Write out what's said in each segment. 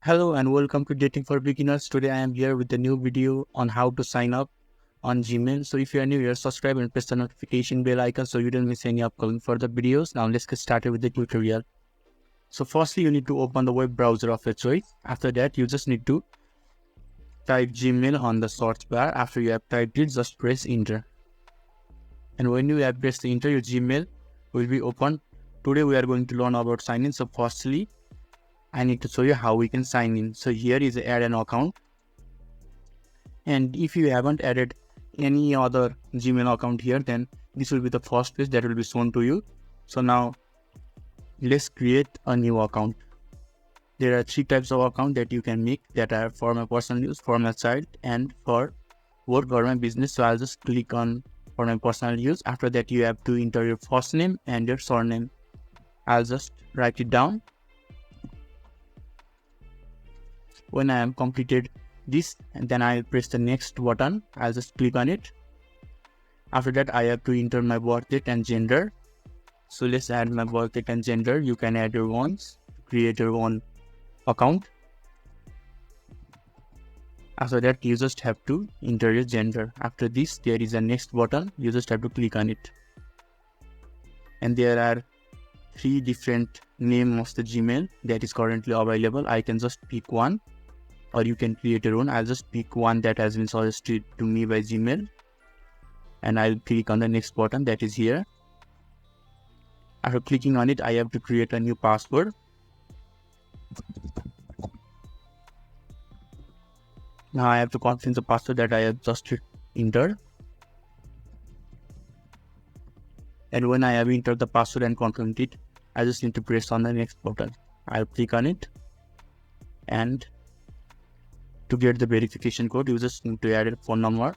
Hello and welcome to Dating for Beginners. Today I am here with a new video on how to sign up on Gmail. So if you are new here, subscribe and press the notification bell icon so you don't miss any upcoming further videos. Now let's get started with the tutorial. So firstly, you need to open the web browser of your choice. After that, you just need to type Gmail on the search bar. After you have typed it, just press enter. And when you have pressed enter, your Gmail will be open. Today we are going to learn about sign in. So firstly, I need to show you how we can sign in. So here is add an account. And if you haven't added any other Gmail account here, then this will be the first page that will be shown to you. So now let's create a new account. There are three types of account that you can make that are for my personal use, for my child, and for work or my business. So I'll just click on for my personal use. After that, you have to enter your first name and your surname. I'll just write it down. When I am completed this, and then I'll press the next button. I'll just click on it. After that, I have to enter my birth date and gender. So let's add my birth date and gender. You can add your ones, create your own account. After that, you just have to enter your gender. After this, there is a next button. You just have to click on it. And there are three different names of the Gmail that is currently available. I can just pick one, or you can create your own. I'll just pick one that has been suggested to me by Gmail, and I'll click on the next button that is here. After clicking on it, I have to create a new password. Now I have to confirm the password that I have just entered. And when I have entered the password and confirmed it, I just need to press on the next button. I'll click on it, and to get the verification code, you just need to add a phone number.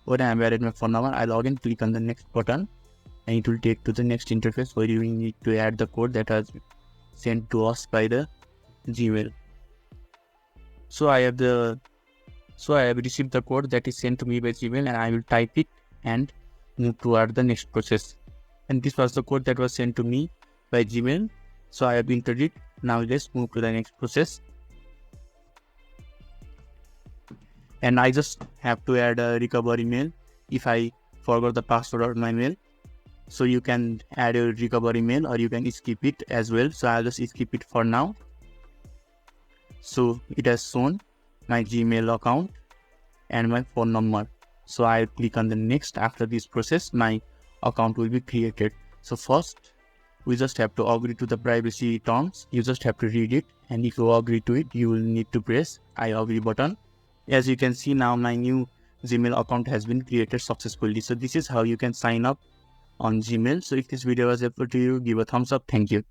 When I have added my phone number, I'll log in, click on the next button, and it will take to the next interface where you need to add the code that has sent to us by the Gmail. So I have received the code that is sent to me by Gmail, and I will type it and move toward the next process. And this was the code that was sent to me by Gmail. So I have entered it. Now let's move to the next process. And I just have to add a recovery mail if I forgot the password of my mail. So you can add a recovery mail, or you can skip it as well. So I'll just skip it for now. So it has shown my Gmail account and my phone number. So I'll click on the next. After this process, my account will be created. So first, we just have to agree to the privacy terms. You just have to read it, and if you agree to it, you will need to press I agree button. As you can see, now my new Gmail account has been created successfully. So this is how you can sign up on Gmail. So if this video was helpful to you, give a thumbs up. Thank you.